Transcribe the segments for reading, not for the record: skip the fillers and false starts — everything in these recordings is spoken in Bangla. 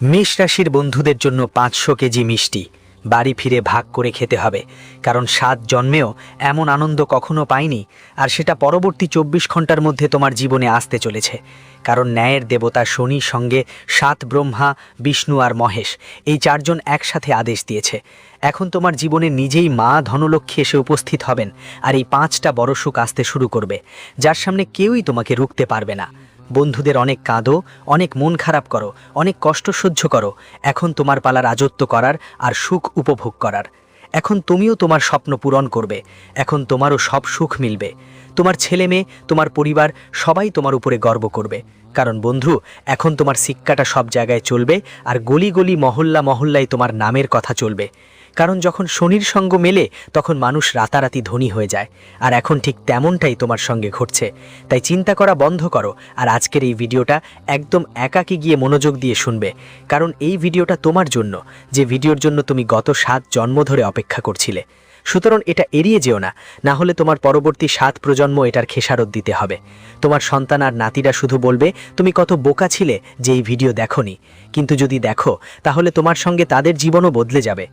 মেষ রাশির বন্ধুদের জন্য ৫০০ কেজি মিষ্টি বাড়ি ফিরে ভাগ করে খেতে হবে, কারণ ৭ জন্মেও এমন আনন্দ কখনো পাইনি। আর সেটা পরবর্তী ২৪ ঘন্টার মধ্যে তোমার জীবনে আসতে চলেছে, কারণ ন্যায়ের দেবতা শনির সঙ্গে ৭ ব্রহ্মা, বিষ্ণু আর মহেশ, এই ৪ জন একসাথে আদেশ দিয়েছে। এখন তোমার জীবনে নিজেই মা ধনলক্ষ্মী এসে উপস্থিত হবেন, আর এই ৫টা বড় সুখ আসতে শুরু করবে, যার সামনে কেউই তোমাকে রুখতে পারবে না। বন্ধুদের অনেক কাঁদো, অনেক মন খারাপ করো, অনেক কষ্ট সহ্য করো। এখন তোমার পালা রাজত্ব করার আর সুখ উপভোগ করার। এখন তুমিও তোমার স্বপ্ন পূরণ করবে, এখন তোমারও সব সুখ মিলবে। তোমার ছেলে মেয়ে, তোমার পরিবার সবাই তোমার উপরে গর্ব করবে, কারণ বন্ধু এখন তোমার সিক্কাটা সব জায়গায় চলবে, আর গলি গলি মহল্লা মহল্লায় তোমার নামের কথা চলবে। কারণ যখন শনির সঙ্গ মেলে তখন মানুষ রাতারাতি ধনী হয়ে যায়, আর এখন ঠিক তেমনটাই তোমার সঙ্গে ঘটছে। তাই চিন্তা করা বন্ধ করো, আর আজকের এই ভিডিওটা একদম একাকী গিয়ে মনোযোগ দিয়ে শুনবে, কারণ এই ভিডিওটা তোমার জন্য, যে ভিডিওর জন্য তুমি গত ৭ জন্ম ধরে অপেক্ষা করছিলে। সুতরাং এটা এড়িয়ে যেও না, না হলে তোমার পরবর্তী ৭ প্রজন্ম এটার খেসারত দিতে হবে। তোমার সন্তান আর নাতিরা শুধু বলবে তুমি কত বোকা ছিলে যে এই ভিডিও দেখোনি, কিন্তু যদি দেখো তাহলে তোমার সঙ্গে তাদের জীবনও বদলে যাবে।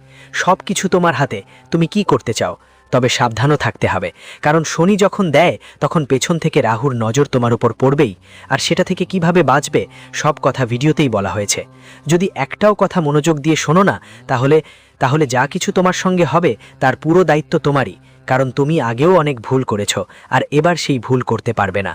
সব কিছু তোমার হাতে, তুমি কি করতে চাও? তবে সাবধানও থাকতে হবে, কারণ শনি যখন দেয় তখন পেছন থেকে রাহুর নজর তোমার উপর পড়বেই, আর সেটা থেকে কিভাবে বাঁচবে সব কথা ভিডিওতেই বলা হয়েছে। যদি একটাও কথা মনোযোগ দিয়ে শোনো না, তাহলে যা কিছু তোমার সঙ্গে হবে তার পুরো দায়িত্ব তোমারই, কারণ তুমি আগেও অনেক ভুল করেছো, আর এবার সেই ভুল করতে পারবে না।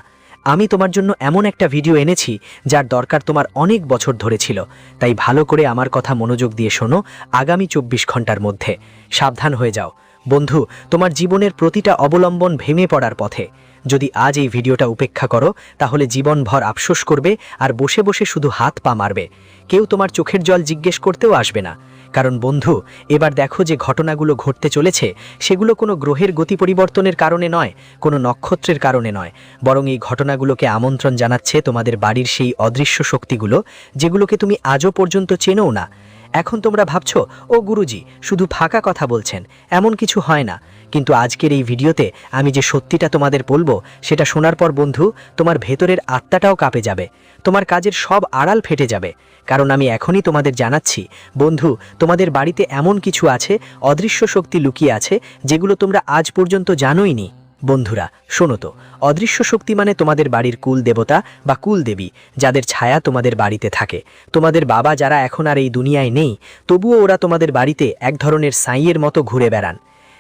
আমি তোমার জন্য এমন একটা ভিডিও এনেছি যার দরকার তোমার অনেক বছর ধরে ছিল, তাই ভালো করে আমার কথা মনোযোগ দিয়ে শোনো। আগামী ২৪ ঘন্টার মধ্যে সাবধান হয়ে যাও বন্ধু, তোমার জীবনের প্রতিটা অবলম্বন ভেঙে পড়ার পথে। যদি আজ এই ভিডিওটা উপেক্ষা করো তাহলে জীবনভর আফসোস করবে, আর বসে বসে শুধু হাত পা মারবে। কেউ তোমার চোখের জল জিজ্ঞেস করতেও আসবে না, কারণ বন্ধু এবার দেখো যে ঘটনাগুলো ঘটতে চলেছে সেগুলো কোনো গ্রহের গতি পরিবর্তনের কারণে নয়, কোনো নক্ষত্রের কারণে নয়, বরং এই ঘটনাগুলোকে আমন্ত্রণ জানাচ্ছে তোমাদের বাড়ির সেই অদৃশ্য শক্তিগুলো, যেগুলোকে তুমি আজও পর্যন্ত চেনোও না। এখন তোমরা ভাবছো ও গুরুজি শুধু ফাঁকা কথা বলছেন, এমন কিছু হয় না। কিন্তু আজকের এই ভিডিওতে আমি যে সত্যিটা তোমাদের বলবো সেটা শোনার পর বন্ধু তোমার ভেতরের আত্মাটাও কাঁপে যাবে, তোমার কাজের সব আড়াল ফেটে যাবে। কারণ আমি এখনই তোমাদের জানাচ্ছি বন্ধু, তোমাদের বাড়িতে এমন কিছু আছে, অদৃশ্য শক্তি লুকিয়ে আছে, যেগুলো তোমরা আজ পর্যন্ত জানোই নি। বন্ধুরা শোনো তো, অদৃশ্য শক্তি মানে তোমাদের বাড়ির কুল দেবতা বা কুল দেবী, যাদের ছায়া তোমাদের বাড়িতে থাকে। তোমাদের বাবা যারা এখন আর এই দুনিয়ায় নেই, তবুও ওরা তোমাদের বাড়িতে এক ধরনের সাইয়ের মতো ঘুরে বেড়ান।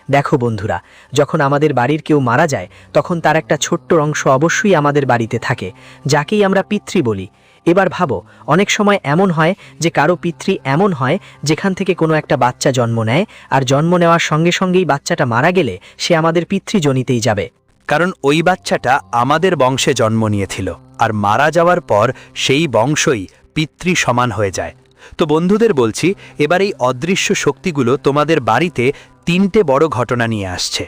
দেখো বন্ধুরা, যখন আমাদের বাড়ির কেউ মারা যায় তখন তার একটা ছোট্ট অংশ অবশ্যই আমাদের বাড়িতে থাকে, যাকেই আমরা পিতৃ বলি। এবার ভাবো, অনেক সময় এমন হয় যে কারো পিতৃ এমন হয় যেখান থেকে কোনো একটা বাচ্চা জন্ম নেয়, আর জন্ম নেওয়ার সঙ্গে সঙ্গেই বাচ্চাটা মারা গেলে সে আমাদের পিতৃজনিতেই যাবে, কারণ ওই বাচ্চাটা আমাদের বংশে জন্ম নিয়েছিল, আর মারা যাওয়ার পর সেই বংশই পিতৃ সমান হয়ে যায়। তো বন্ধুদের বলছি, এবার এই অদৃশ্য শক্তিগুলো তোমাদের বাড়িতে 3টে বড় ঘটনা নিয়ে আসছে।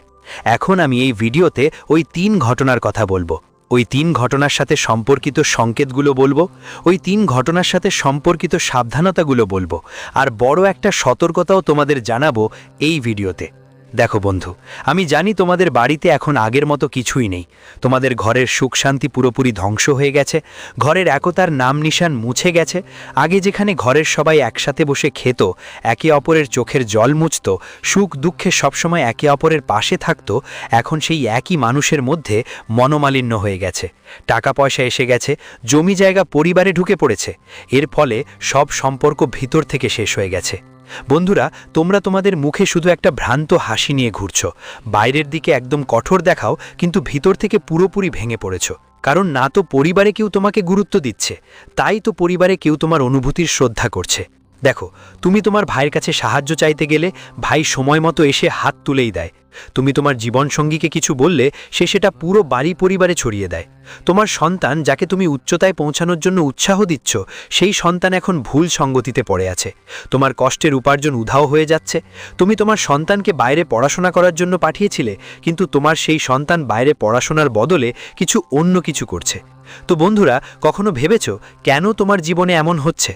এখন আমি এই ভিডিওতে ওই 3 ঘটনার কথা বলবো, ওই 3 ঘটনার সাথে সম্পর্কিত সংকেতগুলো বলবো, ওই 3 ঘটনার সাথে সম্পর্কিত সাবধানতাগুলো বলবো, আর বড় একটা সতর্কতাও তোমাদের জানাবো এই ভিডিওতে। দেখো বন্ধু, আমি জানি তোমাদের বাড়িতে এখন আগের মতো কিছুই নেই, তোমাদের ঘরের সুখ শান্তি পুরোপুরি ধ্বংস হয়ে গেছে, ঘরের একতার নাম নিশান মুছে গেছে। আগে যেখানে ঘরের সবাই একসাথে বসে খেত, একে অপরের চোখের জল মুছত, সুখ দুঃখে সবসময় একে অপরের পাশে থাকত, এখন সেই একই মানুষের মধ্যে মনোমালিন্য হয়ে গেছে, টাকা পয়সা এসে গেছে, জমি জায়গা পরিবারে ঢুকে পড়েছে। এর ফলে সব সম্পর্ক ভিতর থেকে শেষ হয়ে গেছে। বন্ধুরা, তোমরা তোমাদের মুখে শুধু একটা ভ্রান্ত হাসি নিয়ে ঘুরছো, বাইরের দিকে একদম কঠোর দেখাও, কিন্তু ভিতর থেকে পুরোপুরি ভেঙে পড়েছো। কারণ না তো পরিবারে কেউ তোমাকে গুরুত্ব দিচ্ছে, তাই তো পরিবারে কেউ তোমার অনুভূতির শ্রদ্ধা করছে। দেখো, তুমি তোমার ভাইয়ের কাছে সাহায্য চাইতে গেলে ভাই সময় মতো এসে হাত তুলেই দেয়। তুমি তোমার জীবনসঙ্গীকে কিছু বললে সে সেটা পুরো বাড়ি পরিবারে ছড়িয়ে দেয়। তোমার সন্তান যাকে তুমি উচ্চতায় পৌঁছানোর জন্য উৎসাহ দিচ্ছ, সেই সন্তান এখন ভুল সঙ্গতিতে পড়ে আছে। তোমার কষ্টের উপার্জন উধাও হয়ে যাচ্ছে। তুমি তোমার সন্তানকে বাইরে পড়াশোনা করার জন্য পাঠিয়েছিলে, কিন্তু তোমার সেই সন্তান বাইরে পড়াশোনার বদলে অন্য কিছু করছে। তো বন্ধুরা, কখনো ভেবেছো কেন তোমার জীবনে এমন হচ্ছে?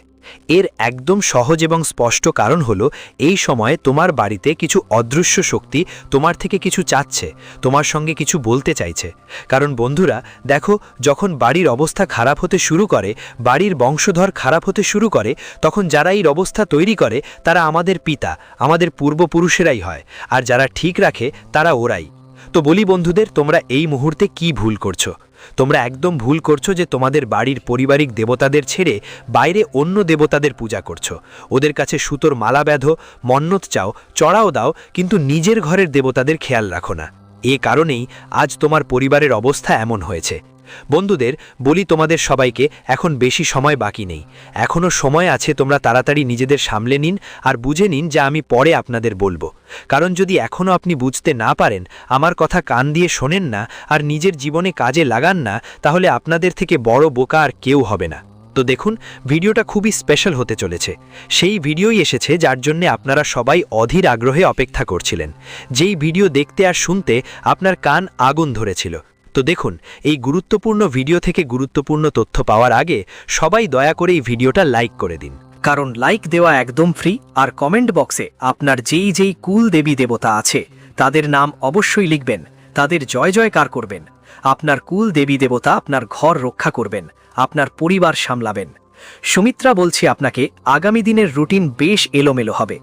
এর একদম সহজ এবং স্পষ্ট কারণ হলো এই সময়ে তোমার বাড়িতে কিছু অদৃশ্য শক্তি তোমার থেকে কিছু চাচ্ছে, তোমার সঙ্গে কিছু বলতে চাইছে। কারণ বন্ধুরা দেখো, যখন বাড়ির অবস্থা খারাপ হতে শুরু করে, বাড়ির বংশধর খারাপ হতে শুরু করে, তখন যারা এই অবস্থা তৈরি করে তারা আমাদের পিতা, আমাদের পূর্বপুরুষেরাই হয়, আর যারা ঠিক রাখে তারা ওরাই। তো বলি বন্ধুদের, তোমরা এই মুহূর্তে কি ভুল করছো? তোমরা একদম ভুল করছো যে তোমাদের বাড়ির পারিবারিক দেবতাদের ছেড়ে বাইরে অন্য দেবতাদের পূজা করছো। ওদের কাছে সুতোর মালা বেঁধো, মন্নত চাও, চড়াও দাও, কিন্তু নিজের ঘরের দেবতাদের খেয়াল রাখো না। এ কারণেই আজ তোমার পরিবারের অবস্থা এমন হয়েছে। বন্ধুদের বলি, তোমাদের সবাইকে এখন বেশি সময় বাকি নেই, এখনও সময় আছে। তোমরা তাড়াতাড়ি নিজেদের সামলে নিন আর বুঝে নিন যা আমি পরে আপনাদের বলবো। কারণ যদি এখনও আপনি বুঝতে না পারেন, আমার কথা কান দিয়ে শোনেন না আর নিজের জীবনে কাজে লাগান না, তাহলে আপনাদের থেকে বড় বোকা আর কেউ হবে না। তো দেখুন, ভিডিওটা খুবই স্পেশাল হতে চলেছে। সেই ভিডিওই এসেছে যার জন্য আপনারা সবাই অধীর আগ্রহে অপেক্ষা করছিলেন, যেই ভিডিও দেখতে আর শুনতে আপনার কান আগুন ধরেছিল। তো দেখুন, এই গুরুত্বপূর্ণ ভিডিও থেকে গুরুত্বপূর্ণ তথ্য পাওয়ার আগে সবাই দয়া করে এই ভিডিওটা লাইক করে দিন। কারণ লাইক দেওয়া একদম ফ্রি। আর কমেন্ট বক্সে আপনার যেই কুল দেবী দেবতা আছে তাদের নাম অবশ্যই লিখবেন, তাদের জয় জয়কার করবেন। আপনার কুল দেবী দেবতা আপনার ঘর রক্ষা করবেন, আপনার পরিবার সামলাবেন। সুমিত্রা বলছি আপনাকে, আগামী দিনের রুটিন বেশ এলোমেলো হবে।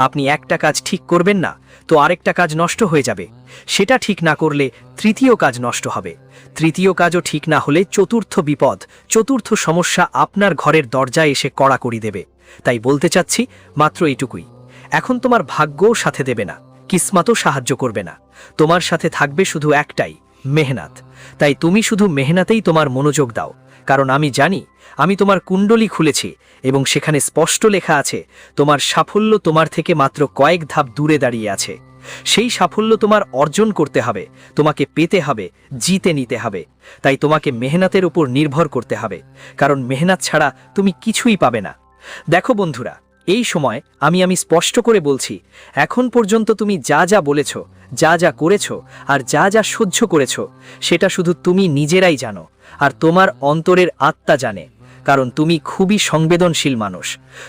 আপনি একটা কাজ ঠিক করবেন না তো আরেকটা কাজ নষ্ট হয়ে যাবে, সেটা ঠিক না করলে তৃতীয় কাজ নষ্ট হবে, তৃতীয় কাজও ঠিক না হলে চতুর্থ বিপদ, চতুর্থ সমস্যা আপনার ঘরের দরজায় এসে কড়াকড়ি দেবে। তাই বলতে চাচ্ছি মাত্র এইটুকুই, এখন তোমার ভাগ্যও সাথে দেবে না, কিসমতও সাহায্য করবে না, তোমার সাথে থাকবে শুধু একটাই, মেহনত। তাই তুমি শুধু মেহনতেই তোমার মনোযোগ দাও। কারণ আমি জানি, আমি তোমার কুণ্ডলী খুলেছি এবং সেখানে স্পষ্ট লেখা আছে তোমার সাফল্য তোমার থেকে মাত্র কয়েক ধাপ দূরে দাঁড়িয়ে আছে। সেই সাফল্য তোমার অর্জন করতে হবে, তোমাকে পেতে হবে, জিতে নিতে হবে। তাই তোমাকে মেহনতের উপর নির্ভর করতে হবে, কারণ মেহনত ছাড়া তুমি কিছুই পাবে না। দেখো বন্ধুরা, এই সময় আমি স্পষ্ট করে বলছি, এখন পর্যন্ত তুমি যা যা বলেছ, যা যা করেছ আর যা যা সহ্য করেছ, সেটা শুধু তুমি নিজেরাই জানো আর তোমার অন্তরের আত্মা জানে। কারণ তুমি খুবই সংবেদনশীল মানুষ।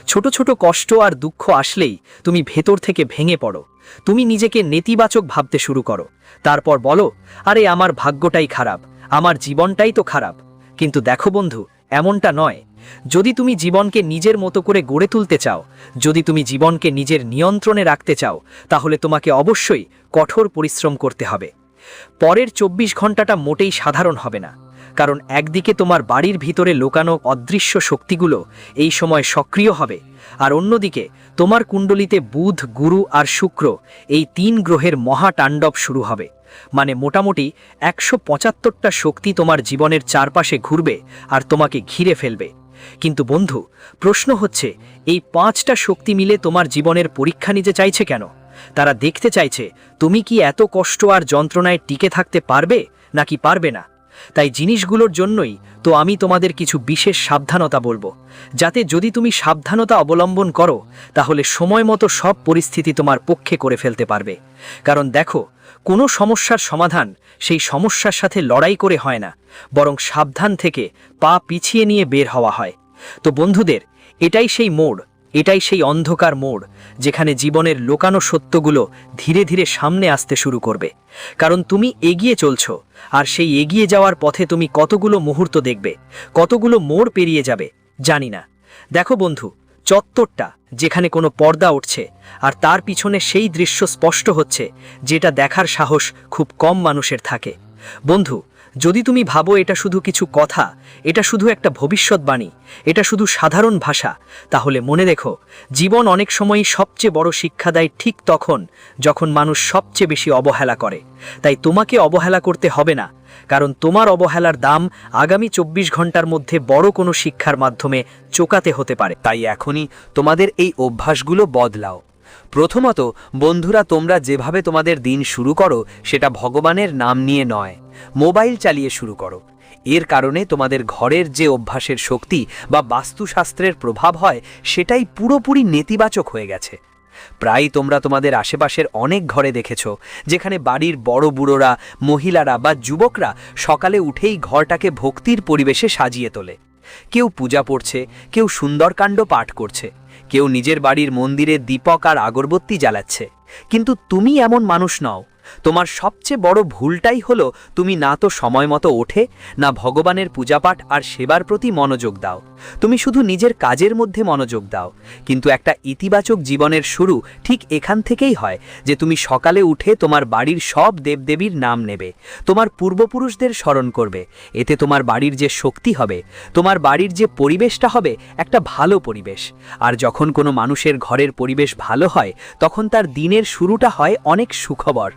ছোট ছোট কষ্ট আর দুঃখ আসলেই তুমি ভেতর থেকে ভেঙে পড়ো, তুমি নিজেকে নেতিবাচক ভাবতে শুরু করো। তারপর বলো, আরে আমার ভাগ্যটাই খারাপ, আমার জীবনটাই তো খারাপ। কিন্তু দেখো বন্ধু, এমনটা নয়। যদি তুমি জীবনকে নিজের মতো করে গড়ে তুলতে চাও, যদি তুমি জীবনকে নিজের নিয়ন্ত্রণে রাখতে চাও, তাহলে তোমাকে অবশ্যই কঠোর পরিশ্রম করতে হবে। পরের 24 ঘন্টাটা মোটেই সাধারণ হবে না। কারণ একদিকে তোমার বাড়ির ভিতরে লুকানো অদৃশ্য শক্তিগুলো এই সময় সক্রিয় হবে, আর অন্যদিকে তোমার কুণ্ডলিতে বুধ, গুরু আর শুক্র, এই 3 গ্রহের মহাতাণ্ডব শুরু হবে। মানে মোটামুটি 175টা শক্তি তোমার জীবনের চারপাশে ঘুরবে আর তোমাকে ঘিরে ফেলবে। কিন্তু বন্ধু, প্রশ্ন হচ্ছে, এই 5টা শক্তি মিলে তোমার জীবনের পরীক্ষা নিতে চাইছে কেন? তারা দেখতে চাইছে তুমি কি এত কষ্ট আর যন্ত্রণায় টিকে থাকতে পারবে নাকি পারবে না। তাই জিনিসগুলোর জন্যই তো আমি তোমাদের কিছু বিশেষ সাবধানতা বলবো, যাতে যদি তুমি সাবধানতা অবলম্বন করো তাহলে সময় মতো সব পরিস্থিতি তোমার পক্ষে করে ফেলতে পারবে। কারণ দেখো, কোনো সমস্যার সমাধান সেই সমস্যার সাথে লড়াই করে হয় না, বরং সাবধান থেকে পা পিছিয়ে নিয়ে বের হওয়া হয়। তো বন্ধুদের, এটাই সেই মোড়, এটাই সেই অন্ধকার মোড়, যেখানে জীবনের লুকানো সত্যগুলো ধীরে ধীরে সামনে আসতে শুরু করবে। কারণ তুমি এগিয়ে চলছো, আর সেই এগিয়ে যাওয়ার পথে তুমি কতগুলো মুহূর্ত দেখবে, কতগুলো মোড় পেরিয়ে যাবে জানি না। দেখো বন্ধু, চত্বরটা যেখানে কোনো পর্দা উঠছে, আর তার পিছনে সেই দৃশ্য স্পষ্ট হচ্ছে যেটা দেখার সাহস খুব কম মানুষের থাকে। বন্ধু, যদি তুমি ভাবো এটা শুধু কিছু কথা, এটা শুধু একটা ভবিষ্যৎবাণী, এটা শুধু সাধারণ ভাষা, তাহলে মনে রেখো, জীবন অনেক সময়ই সবচেয়ে বড় শিক্ষা দেয় ঠিক তখন যখন মানুষ সবচেয়ে বেশি অবহেলা করে। তাই তোমাকে অবহেলা করতে হবে না, কারণ তোমার অবহেলার দাম আগামী 24 ঘন্টার মধ্যে বড় কোনো শিক্ষার মাধ্যমে চোকাতে হতে পারে। তাই এখনই তোমাদের এই অভ্যাসগুলো বদলাও। প্রথমত বন্ধুরা, তোমরা যেভাবে তোমাদের দিন শুরু করো সেটা ভগবানের নাম নিয়ে নয়, মোবাইল চালিয়ে শুরু করো। এর কারণে তোমাদের ঘরের যে অভ্যাসের শক্তি বা বাস্তুশাস্ত্রের প্রভাব হয় সেটাই পুরোপুরি নেতিবাচক হয়ে গেছে। প্রায় তোমরা তোমাদের আশেপাশের অনেক ঘরে দেখেছো যেখানে বাড়ির বড় বুড়োরা, মহিলারা বা যুবকরা সকালে উঠেই ঘরটাকে ভক্তির পরিবেশে সাজিয়ে তোলে। কেউ পূজা পড়ছে, কেউ সুন্দরকাণ্ড পাঠ করছে, কেউ নিজের বাড়ির মন্দিরে দীপক আর আগরবত্তি জ্বালাচ্ছে। কিন্তু তুমি এমন মানুষ নও। তোমার সবচেয়ে বড় ভুলটাই হলো তুমি না তো সময় মতো ওঠে, না ভগবানের পূজাপাঠ আর সেবার প্রতি মনোযোগ দাও। তুমি শুধু নিজের কাজের মধ্যে মনোযোগ দাও। কিন্তু একটা ইতিবাচক জীবনের শুরু ঠিক এখান থেকেই হয়, যে তুমি সকালে উঠে তোমার বাড়ির সব দেবদেবীর নাম নেবে, তোমার পূর্বপুরুষদের স্মরণ করবে। এতে তোমার বাড়ির যে শক্তি হবে, তোমার বাড়ির যে পরিবেশটা হবে একটা ভালো পরিবেশ। আর যখন কোনো মানুষের ঘরের পরিবেশ ভালো হয়, তখন তার দিনের শুরুটা হয় অনেক সুখবর।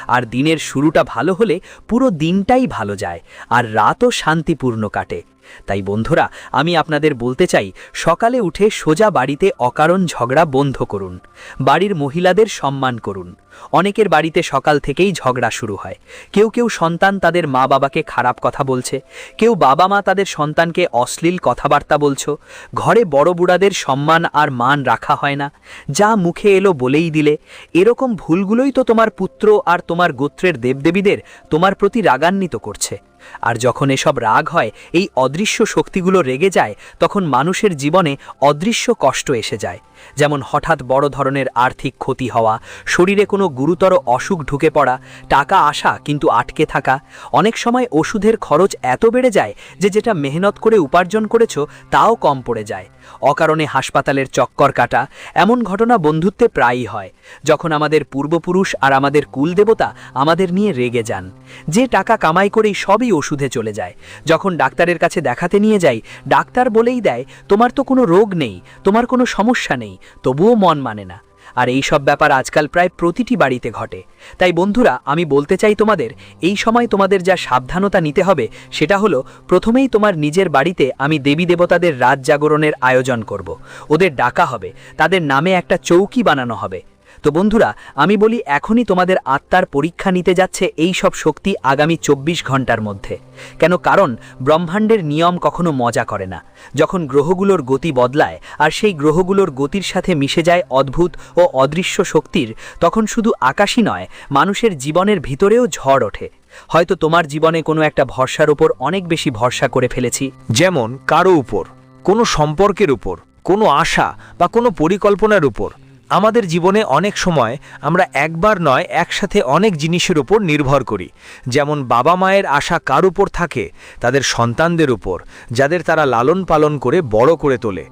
আর দিনের শুরুটা ভালো হলে পুরো দিনটাই ভালো যায়, আর রাতও শান্তিপূর্ণ কাটে। তাই বন্ধুরা, আমি আপনাদের বলতে চাই, সকালে উঠে সোজা বাড়িতে অকারণ ঝগড়া বন্ধ করুন। বাড়ির মহিলাদের সম্মান করুন। অনেকের বাড়িতে সকাল থেকেই ঝগড়া শুরু হয়। কেউ কেউ সন্তান তাদের মা বাবাকে খারাপ কথা বলছে, কেউ বাবা মা তাদের সন্তানকে অশ্লীল কথাবার্তা বলছো। ঘরে বড় বুড়াদের সম্মান আর মান রাখা হয় না, যা মুখে এলো বলেই দিলে। এরকম ভুলগুলোই তো তোমার পুত্র আর তোমার গোত্রের দেবদেবীদের তোমার প্রতি রাগান্বিত করছে। আর যখন এসব রাগ হয়, এই অদৃশ্য শক্তিগুলো রেগে যায়, তখন মানুষের জীবনে অদৃশ্য কষ্ট এসে যায়। যেমন হঠাৎ বড় ধরনের আর্থিক ক্ষতি হওয়া, শরীরে কোনো গুরুতর অসুখ ঢুকে পড়া, টাকা আসা কিন্তু আটকে থাকা। অনেক সময় ওষুধের খরচ এত বেড়ে যায় যে যেটা মেহনত করে উপার্জন করেছো তাও কম পড়ে যায়। অকারণে হাসপাতালের চক্কর কাটা, এমন ঘটনা বন্ধুত্বে প্রায়ই হয়, যখন আমাদের পূর্বপুরুষ আর আমাদের কুলদেবতা আমাদের নিয়ে রেগে যান। যে টাকা কামাই করেই সবই ওষুধে চলে যায়। যখন ডাক্তারের কাছে দেখাতে নিয়ে যাই, ডাক্তার বলেই দেয় তোমার তো কোনো রোগ নেই, তোমার কোনো সমস্যা নেই, তবুও মন মানে না। আর এই সব ব্যাপার আজকাল প্রায় প্রতিটি বাড়িতে ঘটে। তাই বন্ধুরা, আমি বলতে চাই তোমাদের, এই সময় তোমাদের যা সাবধানতা নিতে হবে সেটা হলো, প্রথমেই তোমার নিজের বাড়িতে আমি দেবী দেবতাদের রাত জাগরণের আয়োজন করব। ওদের ডাকা হবে, তাদের নামে একটা চৌকি বানানো হবে। তো বন্ধুরা, আমি বলি, এখনই তোমাদের আত্মার পরীক্ষা নিতে যাচ্ছে এই সব শক্তি আগামী 24 ঘন্টার মধ্যে। কেন? কারণ ব্রহ্মাণ্ডের নিয়ম কখনো মজা করে না। যখন গ্রহগুলোর গতি বদলায় আর সেই গ্রহগুলোর গতির সাথে মিশে যায় অদ্ভুত ও অদৃশ্য শক্তির, তখন শুধু আকাশই নয়, মানুষের জীবনের ভিতরেও ঝড় ওঠে। হয়তো তোমার জীবনে কোনো একটা ভরসার উপর অনেক বেশি ভরসা করে ফেলেছি, যেমন কারো উপর, কোনো সম্পর্কের উপর, কোনো আশা বা কোনো পরিকল্পনার উপর। আমাদের জীবনে অনেক সময় আমরা একবার নয়, একসাথে অনেক জিনিসের উপর নির্ভর করি। যেমন বাবা মায়ের আশা কার উপর থাকে? তাদের সন্তানদের উপর, যাদের তারা লালন পালন করে বড় করে তোলে।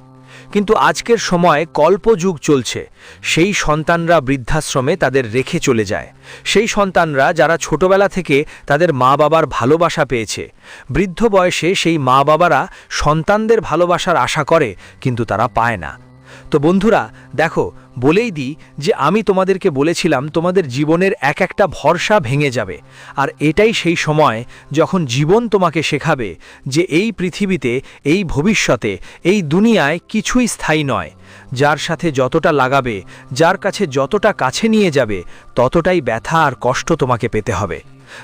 কিন্তু আজকের সময় কল্পযুগ চলছে। সেই সন্তানরা বৃদ্ধাশ্রমে তাদের রেখে চলে যায়। সেই সন্তানরা যারা ছোটবেলা থেকে তাদের মা বাবার ভালোবাসা পেয়েছে, বৃদ্ধ বয়সে সেই মা বাবারা সন্তানদের ভালোবাসার আশা করে, কিন্তু তারা পায় না। তো বন্ধুরা দেখো, বলেই দিই যে আমি তোমাদেরকে বলেছিলাম তোমাদের জীবনের এক একটা ভরসা ভেঙে যাবে। আর এটাই সেই সময় যখন জীবন তোমাকে শেখাবে যে এই পৃথিবীতে, এই ভবিষ্যতে, এই দুনিয়ায় কিছুই স্থায়ী নয়। যার সাথে যতটা লাগাবে, যার কাছে যতটা কাছে নিয়ে যাবে, ততটাই ব্যথা আর কষ্ট তোমাকে পেতে হবে।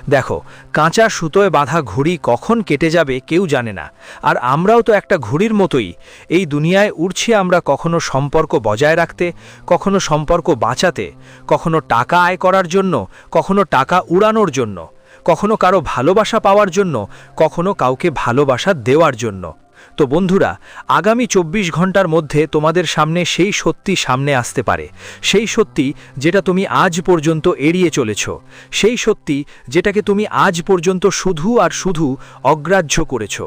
দেখো, কাঁচা সুতোয় বাঁধা ঘুড়ি কখন কেটে যাবে কেউ জানে না। আর আমরাও তো একটা ঘুড়ির মতোই। এই দুনিয়ায় উড়ছি আমরা, কখনো সম্পর্ক বজায় রাখতে, কখনো সম্পর্ক বাঁচাতে, কখনো টাকা আয় করার জন্য, কখনো টাকা উড়ানোর জন্য, কখনো কারো ভালোবাসা পাওয়ার জন্য, কখনো কাউকে ভালোবাসা দেওয়ার জন্য। তো বন্ধুরা, আগামী 24 ঘন্টার মধ্যে তোমাদের সামনে সেই সত্যি সামনে আসতে পারে। সেই সত্যি যেটা তুমি আজ পর্যন্ত এড়িয়ে চলেছ, সেই সত্যি যেটাকে তুমি আজ পর্যন্ত শুধু আর শুধু অগ্রাহ্য করেছ।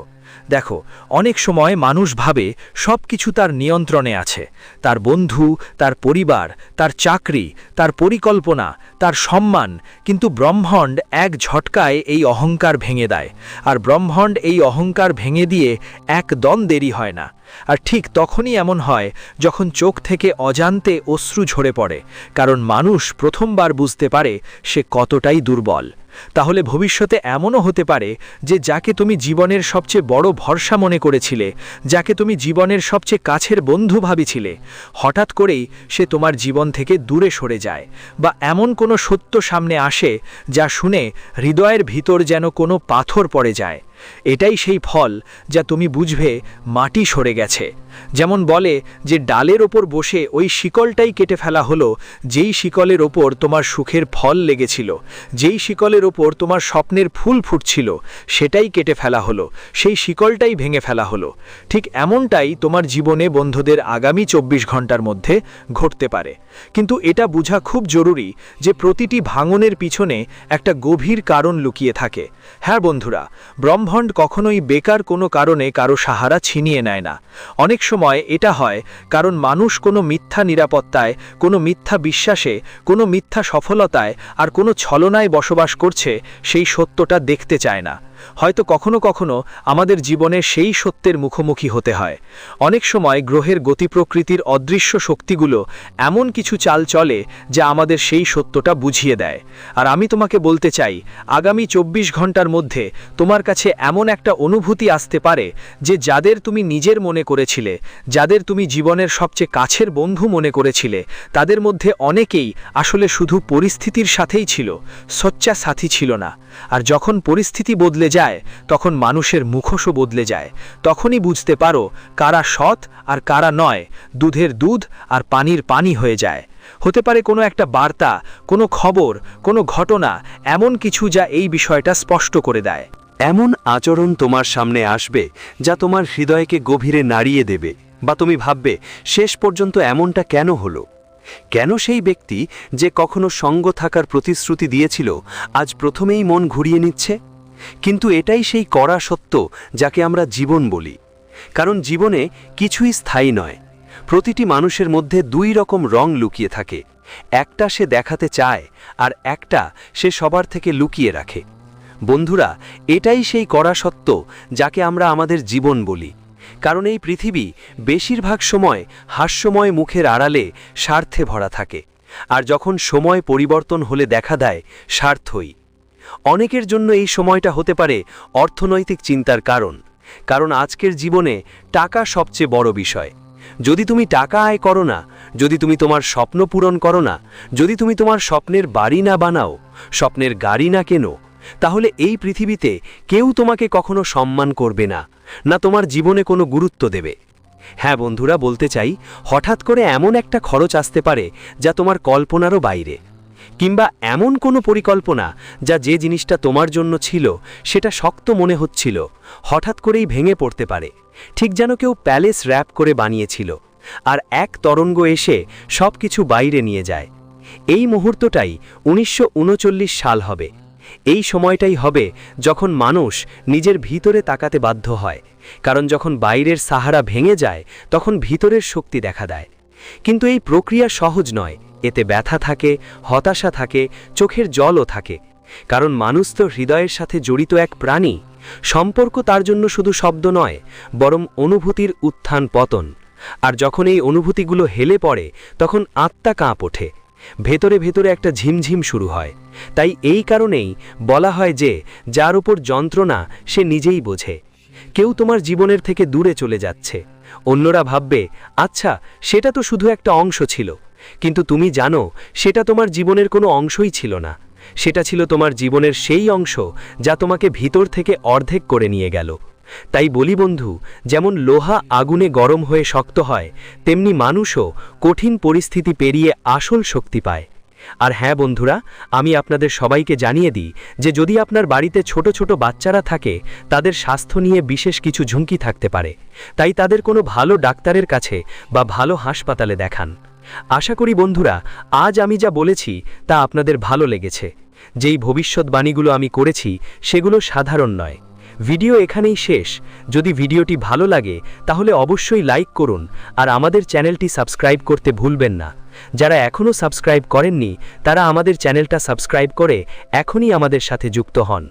দেখো, অনেক সময় মানুষ ভাবে সব কিছু তার নিয়ন্ত্রণে আছে। তার বন্ধু, তার পরিবার, তার চাকরি, তার পরিকল্পনা, তার সম্মান। কিন্তু ব্রহ্মাণ্ড এক ঝটকায় এই অহংকার ভেঙে দেয়। আর ব্রহ্মাণ্ড এই অহংকার ভেঙে দিয়ে একদম দেরি হয় না। আর ঠিক তখনই এমন হয় যখন চোখ থেকে অজান্তে অশ্রু ঝরে পড়ে। কারণ মানুষ প্রথমবার বুঝতে পারে সে কতটাই দুর্বল। তাহলে ভবিষ্যতে এমনও হতে পারে যে যাকে তুমি জীবনের সবচেয়ে বড় ভরসা মনে করেছিলে, যাকে তুমি জীবনের সবচেয়ে কাছের বন্ধু ভাবিছিলে, হঠাৎ করেই সে তোমার জীবন থেকে দূরে সরে যায়। বা এমন কোনো সত্য সামনে আসে যা শুনে হৃদয়ের ভিতর যেন কোনো পাথর পড়ে যায়। এটাই সেই ফল যা তুমি বুঝবে মাটি সরে গেছে। যেমন বলে যে ডালের ওপর বসে ওই শিকলটাই কেটে ফেলা হলো, যেই শিকলের ওপর তোমার সুখের ফল লেগেছিল, যেই শিকলের ওপর তোমার স্বপ্নের ফুল ফুটছিল, সেটাই কেটে ফেলা হলো, সেই শিকলটাই ভেঙে ফেলা হলো। ঠিক এমনটাই তোমার জীবনে বন্ধুদের আগামী 24 ঘন্টার মধ্যে ঘটতে পারে। কিন্তু এটা বোঝা খুব জরুরি যে প্রতিটি ভাঙনের পিছনে একটা গভীর কারণ লুকিয়ে থাকে। হ্যাঁ বন্ধুরা, ব্রহ্মাণ্ড কখনোই বেকার কোনো কারণে কারো সাহারা ছিনিয়ে নেয় না। অনেক সময় এটা হয় কারণ মানুষ কোনো মিথ্যা নিরাপত্তায়, কোনো মিথ্যা বিশ্বাসে, কোনো মিথ্যা সফলতায় আর কোনো ছলনায় বসবাস করছে, সেই সত্যটা দেখতে চায় না। হয়তো কখনো কখনো আমাদের জীবনে সেই সত্যের মুখোমুখি হতে হয়। অনেক সময় গ্রহের গতি প্রকৃতির অদৃশ্য শক্তিগুলো এমন কিছু চাল চলে যা আমাদের সেই সত্যটা বুঝিয়ে দেয়। আর আমি তোমাকে বলতে চাই, আগামী 24 ঘন্টার মধ্যে তোমার কাছে এমন একটা অনুভূতি আসতে পারে যে যাদের তুমি নিজের মনে করেছিলে, যাদের তুমি জীবনের সবচেয়ে কাছের বন্ধু মনে করেছিলে, তাদের মধ্যে অনেকেই আসলে শুধু পরিস্থিতির সাথেই ছিল, সচ্চা সাথী ছিল না। আর যখন পরিস্থিতি বদলে যায়, তখন মানুষের মুখোশও বদলে যায়। তখনই বুঝতে পারো কারা সৎ আর কারা নয়, দুধের দুধ আর পানির পানি হয়ে যায়। হতে পারে কোনো একটা বার্তা, কোনো খবর, কোনো ঘটনা, এমন কিছু যা এই বিষয়টা স্পষ্ট করে দেয়। এমন আচরণ তোমার সামনে আসবে যা তোমার হৃদয়কে গভীরে নাড়িয়ে দেবে, বা তুমি ভাববে শেষ পর্যন্ত এমনটা কেন হলো? কেন সেই ব্যক্তি যে কখনো সঙ্গ থাকার প্রতিশ্রুতি দিয়েছিল আজ প্রথমেই মন ঘুরিয়ে নিচ্ছে? কিন্তু এটাই সেই কড়া সত্য যাকে আমরা জীবন বলি। কারণ জীবনে কিছুই স্থায়ী নয়। প্রতিটি মানুষের মধ্যে দুই রকম রং লুকিয়ে থাকে, একটা সে দেখাতে চায় আর একটা সে সবার থেকে লুকিয়ে রাখে। বন্ধুরা, এটাই সেই কড়া সত্য যাকে আমরা আমাদের জীবন বলি। কারণ এই পৃথিবী বেশিরভাগ সময় হাস্যময় মুখের আড়ালে স্বার্থে ভরা থাকে, আর যখন সময় পরিবর্তন হলে দেখা দেয় স্বার্থই। অনেকের জন্য এই সময়টা হতে পারে অর্থনৈতিক চিন্তার কারণ আজকের জীবনে টাকা সবচেয়ে বড় বিষয়। যদি তুমি টাকা আয় করো না, যদি তুমি তোমার স্বপ্ন পূরণ করো না, যদি তুমি তোমার স্বপ্নের বাড়ি না বানাও, স্বপ্নের গাড়ি না কেনো, তাহলে এই পৃথিবীতে কেউ তোমাকে কখনো সম্মান করবে না, না তোমার জীবনে কোনো গুরুত্ব দেবে। হ্যাঁ বন্ধুরা, বলতে চাই, হঠাৎ করে এমন একটা খরচ আসতে পারে যা তোমার কল্পনারও বাইরে, কিংবা এমন কোনো পরিকল্পনা যা যে জিনিসটা তোমার জন্য ছিল সেটা শক্ত মনে হচ্ছিল, হঠাৎ করেই ভেঙে পড়তে পারে। ঠিক যেন কেউ প্যালেস র্যাপ করে বানিয়েছিল, আর এক তরঙ্গ এসে সব কিছু বাইরে নিয়ে যায়। এই মুহূর্তটাই 1939 সাল হবে। এই সময়টাই হবে যখন মানুষ নিজের ভিতরে তাকাতে বাধ্য হয়, কারণ যখন বাইরের সাহারা ভেঙে যায় তখন ভিতরের শক্তি দেখা দেয়। কিন্তু এই প্রক্রিয়া সহজ নয়, এতে ব্যথা থাকে, হতাশা থাকে, চোখের জলও থাকে। কারণ মানুষ তো হৃদয়ের সাথে জড়িত এক প্রাণী। সম্পর্ক তার জন্য শুধু শব্দ নয়, বরং অনুভূতির উত্থান পতন। আর যখন এই অনুভূতিগুলো হেলে পড়ে তখন আত্মা কাঁপ ওঠে, ভেতরে ভেতরে একটা ঝিমঝিম শুরু হয়। তাই এই কারণেই বলা হয় যে যার উপর যন্ত্রণা সে নিজেই বোঝে। কেউ তোমার জীবনের থেকে দূরে চলে যাচ্ছে, অন্যরা ভাববে আচ্ছা সেটা তো শুধু একটা অংশ ছিল, কিন্তু তুমি জানো সেটা তোমার জীবনের কোনো অংশই ছিল না। সেটা ছিল তোমার জীবনের সেই অংশ যা তোমাকে ভিতর থেকে অর্ধেক করে নিয়ে গেল। তাই বলি বন্ধু, যেমন লোহা আগুনে গরম হয়ে শক্ত হয়, তেমনি মানুষও কঠিন পরিস্থিতি পেরিয়ে আসল শক্তি পায়। আর হ্যাঁ বন্ধুরা, আমি আপনাদের সবাইকে জানিয়ে দিই যে যদি আপনার বাড়িতে ছোট ছোট বাচ্চারা থাকে, তাদের স্বাস্থ্য নিয়ে বিশেষ কিছু ঝুঁকি থাকতে পারে। তাই তাদের কোনো ভালো ডাক্তারের কাছে বা ভালো হাসপাতালে দেখান। আশা করি বন্ধুরা, আজ আমি যা বলেছি তা আপনাদের ভালো লেগেছে। যেই ভবিষ্যৎবাণীগুলো আমি করেছি সেগুলো সাধারণ নয়। ভিডিও এখানেই শেষ। যদি ভিডিওটি ভালো লাগে তাহলে অবশ্যই লাইক করুন, আর আমাদের চ্যানেলটি সাবস্ক্রাইব করতে ভুলবেন না। যারা এখনও সাবস্ক্রাইব করেননি তারা আমাদের চ্যানেলটা সাবস্ক্রাইব করে এখনই আমাদের সাথে যুক্ত হন।